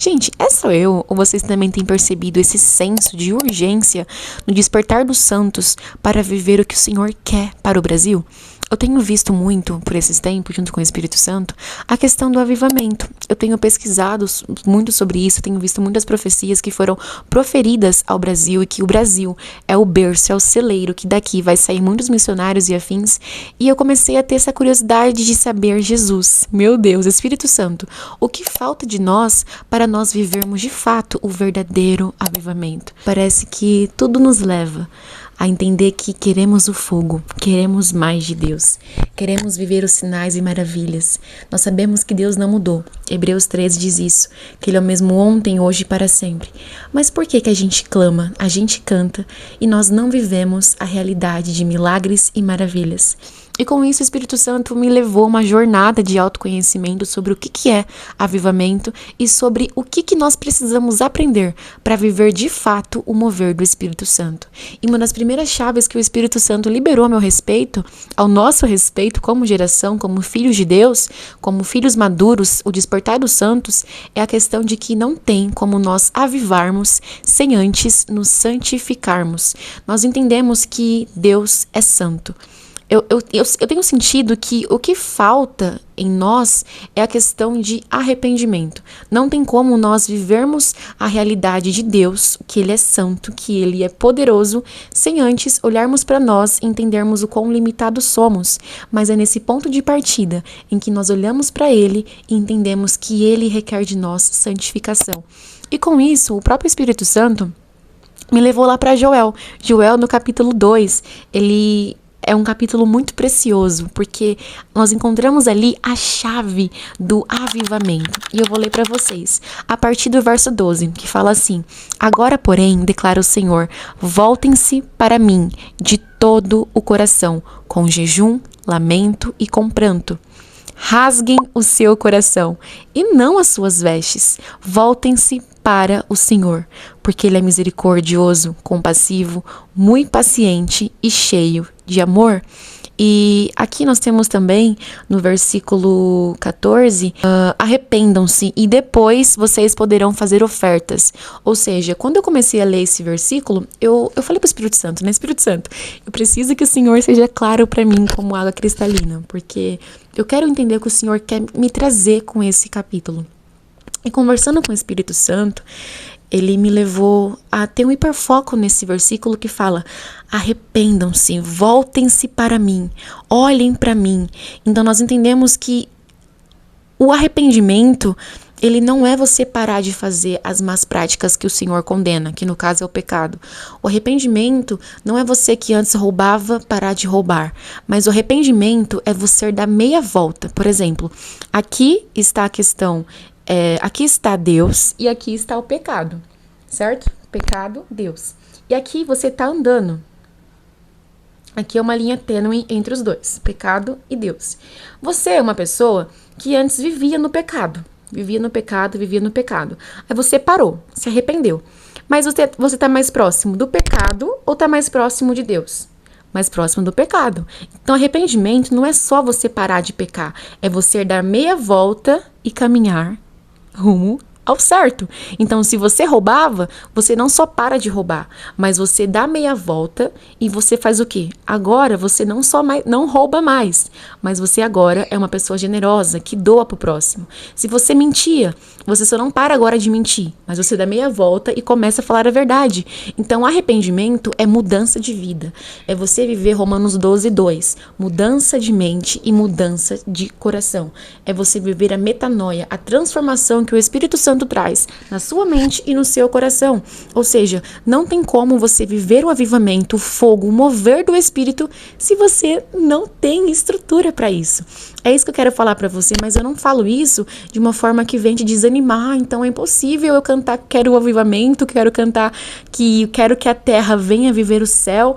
Gente, é só eu ou vocês também têm percebido esse senso de urgência no despertar dos santos para viver o que o Senhor quer para o Brasil? Eu tenho visto muito, por esses tempos, junto com o Espírito Santo, a questão do avivamento. Eu tenho pesquisado muito sobre isso, tenho visto muitas profecias que foram proferidas ao Brasil e que o Brasil é o berço, é o celeiro, que daqui vai sair muitos missionários e afins. E eu comecei a ter essa curiosidade de saber, Jesus, meu Deus, Espírito Santo, o que falta de nós para nós vivermos de fato o verdadeiro avivamento? Parece que tudo nos leva a entender que queremos o fogo, queremos mais de Deus, queremos viver os sinais e maravilhas. Nós sabemos que Deus não mudou. Hebreus 13 diz isso, que Ele é o mesmo ontem, hoje e para sempre. Mas por que a gente clama, a gente canta e nós não vivemos a realidade de milagres e maravilhas? E com isso o Espírito Santo me levou a uma jornada de autoconhecimento sobre o que é avivamento e sobre o que nós precisamos aprender para viver de fato o mover do Espírito Santo. E uma das primeiras chaves que o Espírito Santo liberou a meu respeito, ao nosso respeito como geração, como filhos de Deus, como filhos maduros, o despertar dos santos, é a questão de que não tem como nós avivarmos sem antes nos santificarmos. Nós entendemos que Deus é santo. Eu tenho sentido que o que falta em nós é a questão de arrependimento. Não tem como nós vivermos a realidade de Deus, que Ele é santo, que Ele é poderoso, sem antes olharmos para nós e entendermos o quão limitados somos. Mas é nesse ponto de partida em que nós olhamos para Ele e entendemos que Ele requer de nós santificação. E com isso, o próprio Espírito Santo me levou lá para Joel. Joel, no capítulo 2, ele é um capítulo muito precioso, porque nós encontramos ali a chave do avivamento. E eu vou ler para vocês, a partir do verso 12, que fala assim: Agora, porém, declara o Senhor, voltem-se para mim de todo o coração, com jejum, lamento e com pranto. Rasguem o seu coração e não as suas vestes. Voltem-se para o Senhor, porque Ele é misericordioso, compassivo, muito paciente e cheio de amor. E aqui nós temos também, no versículo 14, arrependam-se e depois vocês poderão fazer ofertas. Ou seja, quando eu comecei a ler esse versículo, eu falei para o Espírito Santo, né? Espírito Santo, eu preciso que o Senhor seja claro para mim como água cristalina, porque eu quero entender o que o Senhor quer me trazer com esse capítulo. E conversando com o Espírito Santo, ele me levou a ter um hiperfoco nesse versículo que fala: arrependam-se, voltem-se para mim, olhem para mim. Então nós entendemos que o arrependimento, ele não é você parar de fazer as más práticas que o Senhor condena, que no caso é o pecado. O arrependimento não é você que antes roubava parar de roubar, mas o arrependimento é você dar meia volta. Por exemplo, aqui está a questão, aqui está Deus e aqui está o pecado, certo? Pecado, Deus. E aqui você está andando. Aqui é uma linha tênue entre os dois, pecado e Deus. Você é uma pessoa que antes vivia no pecado. Vivia no pecado. Aí você parou, se arrependeu. Mas você está mais próximo do pecado ou está mais próximo de Deus? Mais próximo do pecado. Então, arrependimento não é só você parar de pecar. É você dar meia volta e caminhar rumo ao certo. Então, se você roubava, você não só para de roubar, mas você dá meia volta e você faz o quê? Agora você não rouba mais, mas você agora é uma pessoa generosa, que doa pro próximo. Se você mentia, você só não para agora de mentir, mas você dá meia volta e começa a falar a verdade. Então, arrependimento é mudança de vida. É você viver Romanos 12:2. Mudança de mente e mudança de coração. É você viver a metanoia, a transformação que o Espírito Santo traz na sua mente e no seu coração. Ou seja, não tem como você viver o avivamento, o fogo, o mover do Espírito se você não tem estrutura para isso. É isso que eu quero falar para você, mas eu não falo isso de uma forma que vem te desanimar. Então é impossível eu cantar quero o avivamento, quero cantar que quero que a terra venha viver o céu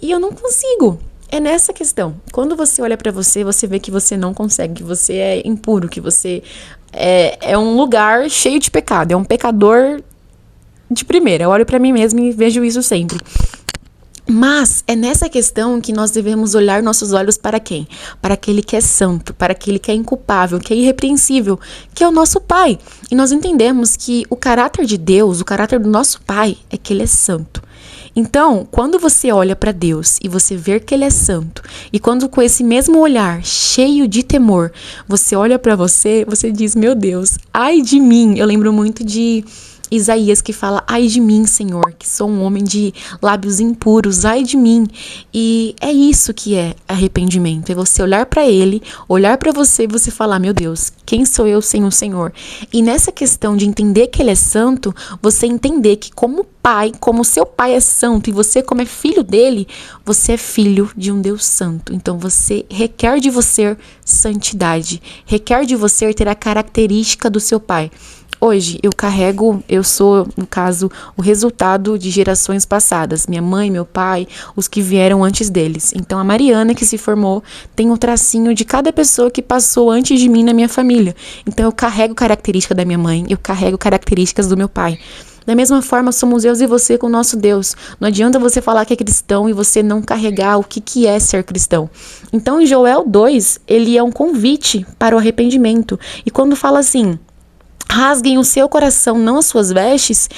e eu não consigo. É nessa questão. Quando você olha para você, você vê que você não consegue, que você é impuro, que você é um lugar cheio de pecado, é um pecador de primeira. Eu olho para mim mesma e vejo isso sempre. Mas é nessa questão que nós devemos olhar nossos olhos para quem? Para aquele que é santo, para aquele que é inculpável, que é irrepreensível, que é o nosso Pai. E nós entendemos que o caráter de Deus, o caráter do nosso Pai, é que Ele é santo. Então, quando você olha para Deus e você vê que Ele é santo, e quando com esse mesmo olhar cheio de temor, você olha para você, você diz, meu Deus, ai de mim. Eu lembro muito de Isaías que fala, ai de mim, Senhor, que sou um homem de lábios impuros, ai de mim. E é isso que é arrependimento, é você olhar para Ele, olhar para você e você falar, meu Deus, quem sou eu sem o Senhor? E nessa questão de entender que Ele é santo, você entender que como pai, como seu pai é santo e você como é filho dele, você é filho de um Deus santo. Então você requer de você santidade, requer de você ter a característica do seu pai. Hoje eu sou, no caso, o resultado de gerações passadas. Minha mãe, meu pai, os que vieram antes deles. Então a Mariana que se formou tem um tracinho de cada pessoa que passou antes de mim na minha família. Então eu carrego características da minha mãe, eu carrego características do meu pai. Da mesma forma, somos eu e você com o nosso Deus. Não adianta você falar que é cristão e você não carregar o que é ser cristão. Então em Joel 2, ele é um convite para o arrependimento. E quando fala assim, rasguem o seu coração, não as suas vestes,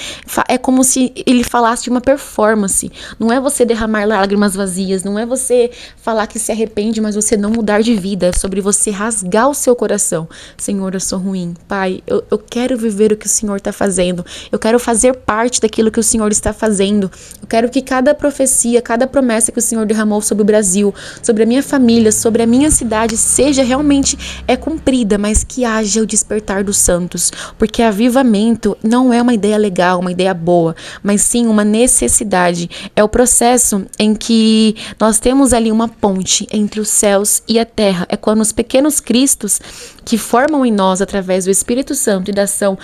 é como se ele falasse de uma performance. Não é você derramar lágrimas vazias, não é você falar que se arrepende, mas você não mudar de vida. É sobre você rasgar o seu coração. Senhor, eu sou ruim. Pai, eu quero viver o que o Senhor está fazendo. Eu quero fazer parte daquilo que o Senhor está fazendo. Eu quero que cada profecia, cada promessa que o Senhor derramou sobre o Brasil, sobre a minha família, sobre a minha cidade, seja realmente cumprida, mas que haja o despertar dos santos. Porque avivamento não é uma ideia legal, uma ideia boa, mas sim uma necessidade. É o processo em que nós temos ali uma ponte entre os céus e a terra. É quando os pequenos cristos que formam em nós através do Espírito Santo e da ação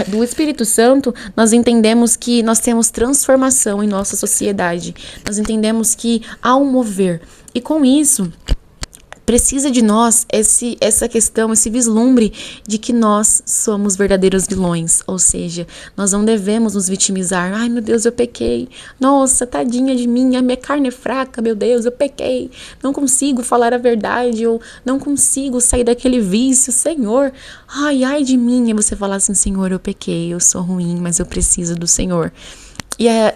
do Espírito Santo, nós entendemos que nós temos transformação em nossa sociedade. Nós entendemos que há um mover. E com isso, precisa de nós essa questão, esse vislumbre de que nós somos verdadeiros vilões, ou seja, nós não devemos nos vitimizar. Ai, meu Deus, eu pequei. Nossa, tadinha de mim, a minha carne é fraca, meu Deus, eu pequei. Não consigo falar a verdade, eu não consigo sair daquele vício, Senhor. Ai de mim. E você falar assim, Senhor, eu pequei, eu sou ruim, mas eu preciso do Senhor.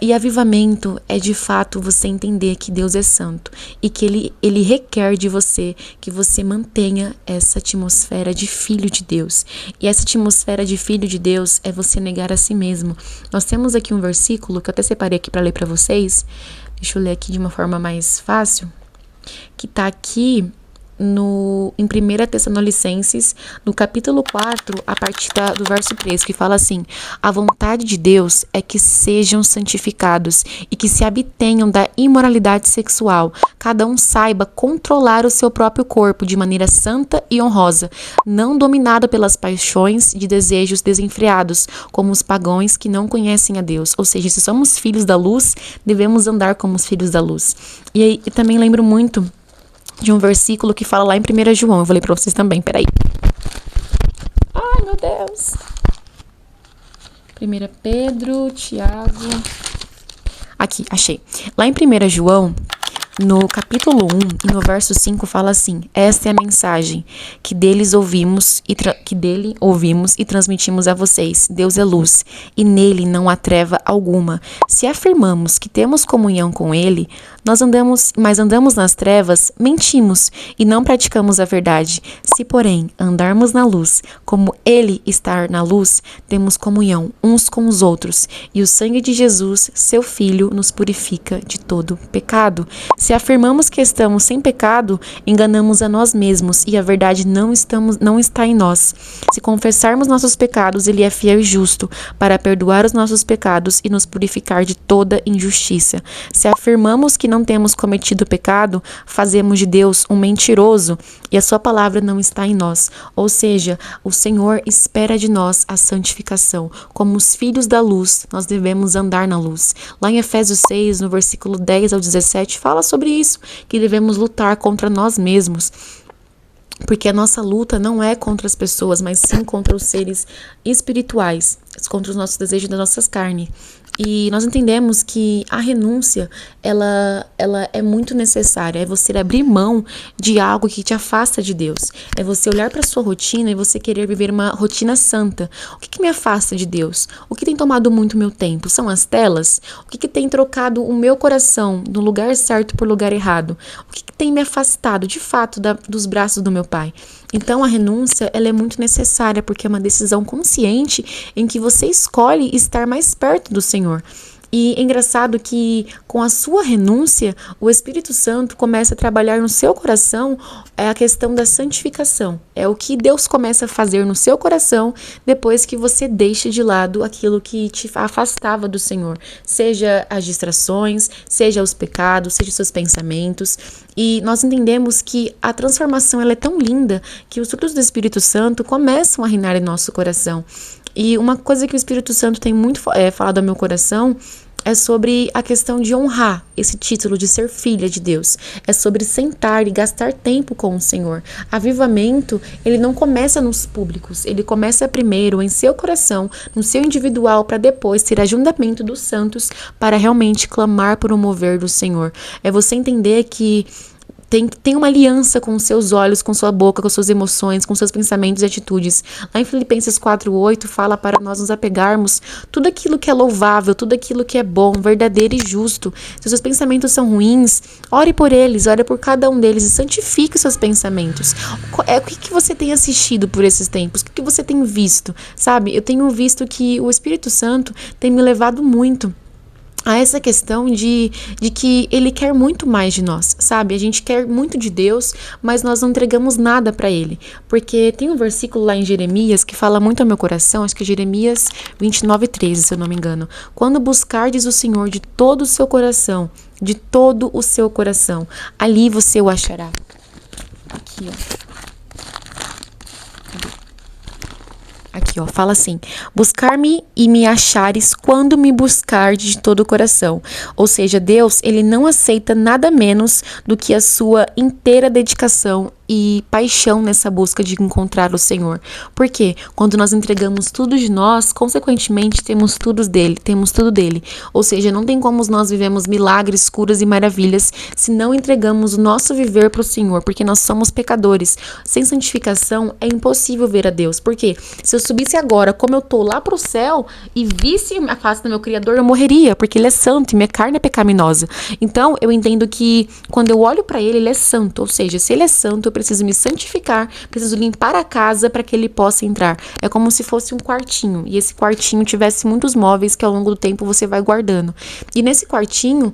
E avivamento é de fato você entender que Deus é santo e que ele requer de você que você mantenha essa atmosfera de filho de Deus. E essa atmosfera de filho de Deus é você negar a si mesmo. Nós temos aqui um versículo que eu até separei aqui para ler para vocês. Deixa eu ler aqui de uma forma mais fácil, que está aqui em 1 Tessalonicenses, no capítulo 4, a partir do verso 3, que fala assim: a vontade de Deus é que sejam santificados e que se abstenham da imoralidade sexual. Cada um saiba controlar o seu próprio corpo de maneira santa e honrosa, não dominado pelas paixões de desejos desenfreados, como os pagãos que não conhecem a Deus. Ou seja, se somos filhos da luz, devemos andar como os filhos da luz. E também lembro muito de um versículo que fala lá em 1 João. Eu vou ler para vocês também, peraí. Ai, meu Deus. 1 Pedro, Tiago. Aqui, achei. Lá em 1 João, no capítulo 1 e no verso 5 fala assim: esta é a mensagem que dele ouvimos e transmitimos a vocês. Deus é luz e nele não há treva alguma. Se afirmamos que temos comunhão com ele, mas andamos nas trevas, mentimos e não praticamos a verdade. Se, porém, andarmos na luz, como ele está na luz, temos comunhão uns com os outros, e o sangue de Jesus, seu Filho, nos purifica de todo pecado. Se afirmamos que estamos sem pecado, enganamos a nós mesmos e a verdade não está em nós. Se confessarmos nossos pecados, ele é fiel e justo para perdoar os nossos pecados e nos purificar de toda injustiça. Se afirmamos que não temos cometido pecado, fazemos de Deus um mentiroso e a sua palavra não está em nós. Ou seja, o Senhor espera de nós a santificação. Como os filhos da luz, nós devemos andar na luz. Lá em Efésios 6, no versículo 10 ao 17, fala sobre isso, que devemos lutar contra nós mesmos. Porque a nossa luta não é contra as pessoas, mas sim contra os seres espirituais, contra os nossos desejos das nossas carnes. E nós entendemos que a renúncia, ela é muito necessária. É você abrir mão de algo que te afasta de Deus. É você olhar para sua rotina e você querer viver uma rotina santa. O que me afasta de Deus? O que tem tomado muito meu tempo? São as telas? O que tem trocado o meu coração no lugar certo por lugar errado? O que tem me afastado, de fato, dos braços do meu Pai? Então, a renúncia, ela é muito necessária, porque é uma decisão consciente em que você escolhe estar mais perto do Senhor. E é engraçado que com a sua renúncia, o Espírito Santo começa a trabalhar no seu coração a questão da santificação. É o que Deus começa a fazer no seu coração depois que você deixa de lado aquilo que te afastava do Senhor. Seja as distrações, seja os pecados, seja os seus pensamentos. E nós entendemos que a transformação ela é tão linda que os frutos do Espírito Santo começam a reinar em nosso coração. E uma coisa que o Espírito Santo tem muito falado ao meu coração é sobre a questão de honrar esse título de ser filha de Deus. É sobre sentar e gastar tempo com o Senhor. Avivamento, ele não começa nos públicos, ele começa primeiro em seu coração, no seu individual, para depois ter ajuntamento dos santos para realmente clamar por um mover do Senhor. É você entender que tem uma aliança com os seus olhos, com sua boca, com suas emoções, com seus pensamentos e atitudes. Lá em Filipenses 4:8 fala para nós nos apegarmos tudo aquilo que é louvável, tudo aquilo que é bom, verdadeiro e justo. Se os seus pensamentos são ruins, ore por eles, ore por cada um deles e santifique os seus pensamentos. O que você tem assistido por esses tempos? O que você tem visto? Sabe, eu tenho visto que o Espírito Santo tem me levado muito a essa questão de que ele quer muito mais de nós, sabe? A gente quer muito de Deus, mas nós não entregamos nada para ele. Porque tem um versículo lá em Jeremias que fala muito ao meu coração, acho que é Jeremias 29:13, se eu não me engano. Quando buscardes o Senhor de todo o seu coração, de todo o seu coração, ali você o achará. Aqui, ó. Aqui, ó, fala assim: buscar-me e me achares quando me buscardes de todo o coração. Ou seja, Deus, ele não aceita nada menos do que a sua inteira dedicação e paixão nessa busca de encontrar o Senhor. Por quê? Quando nós entregamos tudo de nós, consequentemente temos tudo dele. Ou seja, não tem como nós vivemos milagres, curas e maravilhas se não entregamos o nosso viver para o Senhor, porque nós somos pecadores. Sem santificação é impossível ver a Deus. Por quê? Se eu subisse agora, como eu tô lá pro céu e visse a face do meu Criador, eu morreria, porque ele é santo e minha carne é pecaminosa. Então, eu entendo que quando eu olho para ele, ele é santo. Ou seja, se ele é santo, eu preciso me santificar, preciso limpar a casa para que ele possa entrar. É como se fosse um quartinho, e esse quartinho tivesse muitos móveis que ao longo do tempo você vai guardando. E nesse quartinho,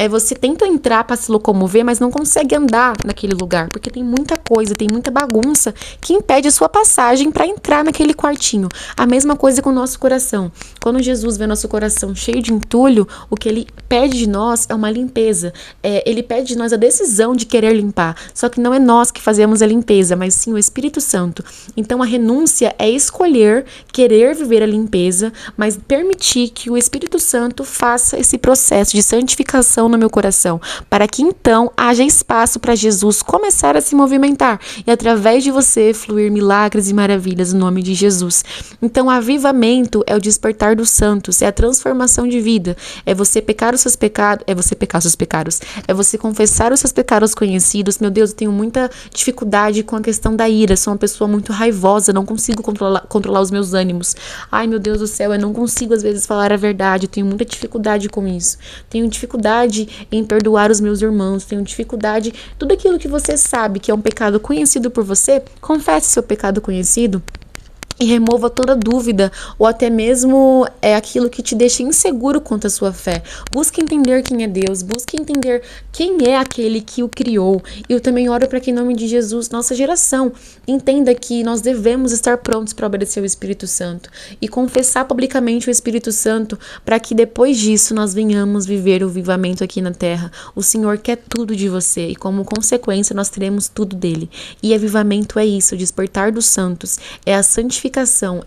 você tenta entrar para se locomover, mas não consegue andar naquele lugar, porque tem muita coisa, tem muita bagunça que impede a sua passagem para entrar naquele quartinho. A mesma coisa com o nosso coração. Quando Jesus vê nosso coração cheio de entulho, o que ele pede de nós é uma limpeza. Ele pede de nós a decisão de querer limpar. Só que não é nós que fazemos a limpeza, mas sim o Espírito Santo. Então a renúncia é escolher, querer viver a limpeza, mas permitir que o Espírito Santo faça esse processo de santificação no meu coração, para que então haja espaço para Jesus começar a se movimentar e através de você fluir milagres e maravilhas no nome de Jesus. Então, avivamento é o despertar dos santos, é a transformação de vida, é você pecar os seus pecados, é você confessar os seus pecados conhecidos. Meu Deus, eu tenho muita dificuldade com a questão da ira, sou uma pessoa muito raivosa, não consigo controlar os meus ânimos. Ai, meu Deus do céu, eu não consigo às vezes falar a verdade, eu tenho muita dificuldade com isso. Tenho dificuldade em perdoar os meus irmãos, tenho dificuldade, tudo aquilo que você sabe que é um pecado conhecido por você, confesse seu pecado conhecido e remova toda dúvida ou até mesmo aquilo que te deixa inseguro quanto à sua fé. Busque entender quem é Deus, busque entender quem é aquele que o criou. E eu também oro para que em nome de Jesus, nossa geração entenda que nós devemos estar prontos para obedecer o Espírito Santo e confessar publicamente o Espírito Santo para que depois disso nós venhamos viver o avivamento aqui na terra. O Senhor quer tudo de você e como consequência nós teremos tudo dele. E avivamento é isso, o despertar dos santos, é a santificação,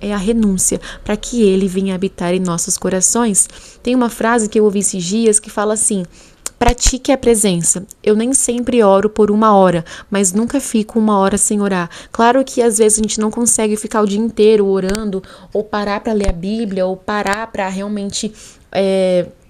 é a renúncia para que ele venha habitar em nossos corações. Tem uma frase que eu ouvi esses dias que fala assim: Pratique a presença. Eu nem sempre oro por 1 hora, mas nunca fico 1 hora sem orar. Claro que às vezes a gente não consegue ficar o dia inteiro orando, ou parar para ler a Bíblia, ou parar para realmente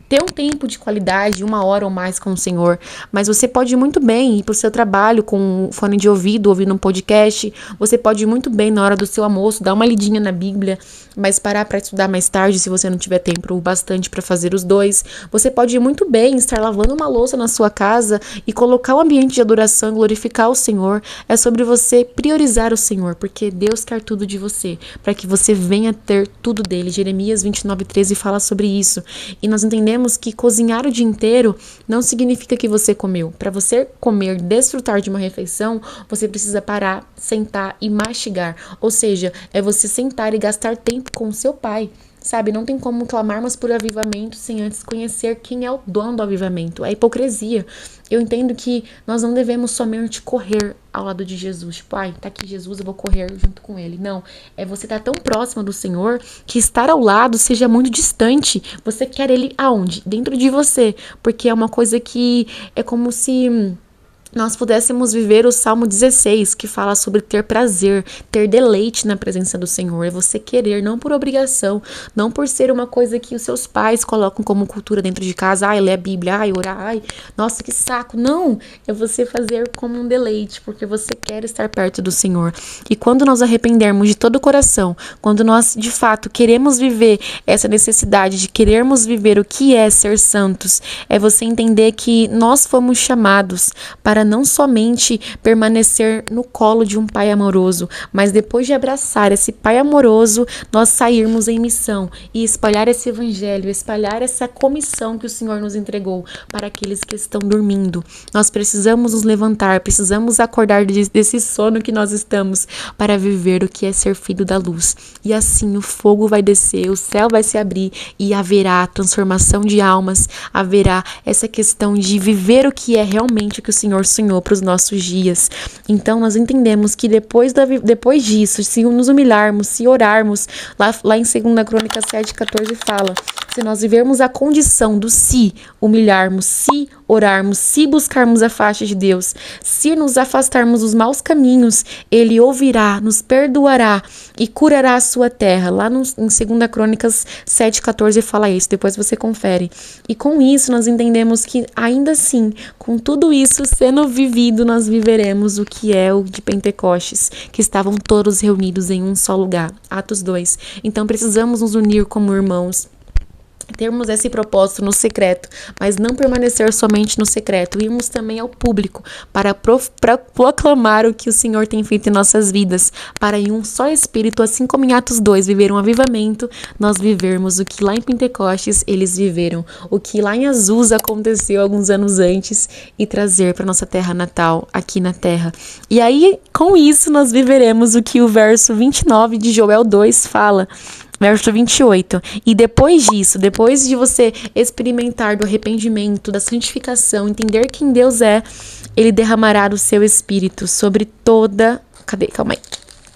ter um tempo de qualidade, 1 hora ou mais com o Senhor. Mas você pode muito bem ir para o seu trabalho com fone de ouvido, ouvindo um podcast. Você pode muito bem, na hora do seu almoço, dar uma lidinha na Bíblia, mas parar para estudar mais tarde, se você não tiver tempo bastante para fazer os dois. Você pode muito bem estar lavando uma louça na sua casa e colocar um ambiente de adoração e glorificar o Senhor. É sobre você priorizar o Senhor, porque Deus quer tudo de você, para que você venha ter tudo dele. Jeremias 29:13 fala sobre isso. E nós entendemos que cozinhar o dia inteiro não significa que você comeu. Para você comer, desfrutar de uma refeição, você precisa parar, sentar e mastigar. Ou seja, é você sentar e gastar tempo com o seu Pai. Sabe, não tem como clamarmos por avivamento sem antes conhecer quem é o dono do avivamento. É hipocrisia. Eu entendo que nós não devemos somente correr ao lado de Jesus. Tipo, ai, tá aqui Jesus, eu vou correr junto com ele. Não, é você estar tão próximo do Senhor que estar ao lado seja muito distante. Você quer ele aonde? Dentro de você. Porque é uma coisa que é como se nós pudéssemos viver o Salmo 16, que fala sobre ter prazer, ter deleite na presença do Senhor. É você querer, não por obrigação, não por ser uma coisa que os seus pais colocam como cultura dentro de casa. Ai, ler a Bíblia, ai, orar, ai, nossa, que saco. Não, é você fazer como um deleite, porque você quer estar perto do Senhor. E quando nós arrependermos de todo o coração, quando nós, de fato, queremos viver essa necessidade de querermos viver o que é ser santos, é você entender que nós fomos chamados para não somente permanecer no colo de um pai amoroso, mas depois de abraçar esse pai amoroso, nós sairmos em missão e espalhar esse evangelho, espalhar essa comissão que o Senhor nos entregou para aqueles que estão dormindo. Nós precisamos nos levantar, precisamos acordar desse sono que nós estamos para viver o que é ser filho da luz. E assim o fogo vai descer, o céu vai se abrir e haverá transformação de almas, haverá essa questão de viver o que é realmente o que o Senhor sonhou para os nossos dias. Então nós entendemos que depois disso, se nos humilharmos, se orarmos, lá em 2 Crônicas 7:14 fala, se nós vivermos a condição do se humilharmos, se orarmos, se buscarmos a face de Deus, se nos afastarmos dos maus caminhos, Ele ouvirá, nos perdoará e curará a sua terra. Lá em 2 Crônicas 7:14 fala isso, depois você confere. E com isso nós entendemos que ainda assim, com tudo isso sendo vivido, nós viveremos o que é o de Pentecostes, que estavam todos reunidos em um só lugar. Atos 2. Então precisamos nos unir como irmãos, termos esse propósito no secreto, mas não permanecer somente no secreto, irmos também ao público para proclamar o que o Senhor tem feito em nossas vidas, para em um só Espírito, assim como em Atos 2 viveram um avivamento, nós vivermos o que lá em Pentecostes eles viveram, o que lá em Azusa aconteceu alguns anos antes e trazer para nossa terra natal, aqui na terra. E aí, com isso, nós viveremos o que o verso 29 de Joel 2 fala. Verso 28. E depois disso, depois de você experimentar do arrependimento, da santificação, entender quem Deus é, Ele derramará do seu Espírito sobre toda... Calma aí.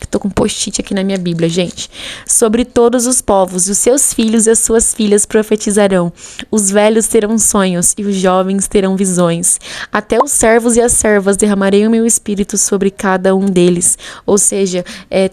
Tô com um post-it aqui na minha Bíblia, gente. Sobre todos os povos, os seus filhos e as suas filhas profetizarão. Os velhos terão sonhos e os jovens terão visões. Até os servos e as servas derramarei o meu espírito sobre cada um deles. Ou seja,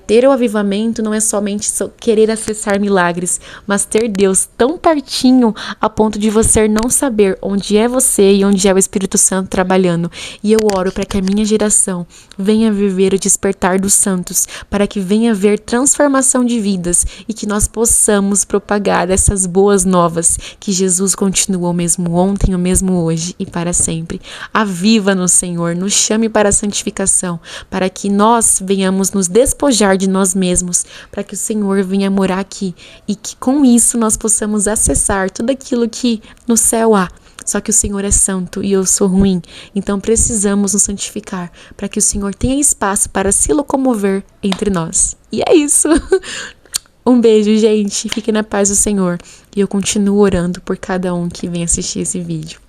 ter o avivamento não é somente querer acessar milagres, mas ter Deus tão pertinho a ponto de você não saber onde é você e onde é o Espírito Santo trabalhando. E eu oro para que a minha geração venha viver o despertar dos santos, para que venha haver transformação de vidas e que nós possamos propagar essas boas novas, que Jesus continua o mesmo ontem, o mesmo hoje e para sempre. Aviva-nos, Senhor, nos chame para a santificação, para que nós venhamos nos despojar de nós mesmos, para que o Senhor venha morar aqui e que com isso nós possamos acessar tudo aquilo que no céu há. Só que o Senhor é santo e eu sou ruim, então precisamos nos santificar para que o Senhor tenha espaço para se locomover entre nós. E é isso. Um beijo, gente. Fiquem na paz do Senhor. E eu continuo orando por cada um que vem assistir esse vídeo.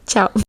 Tchau.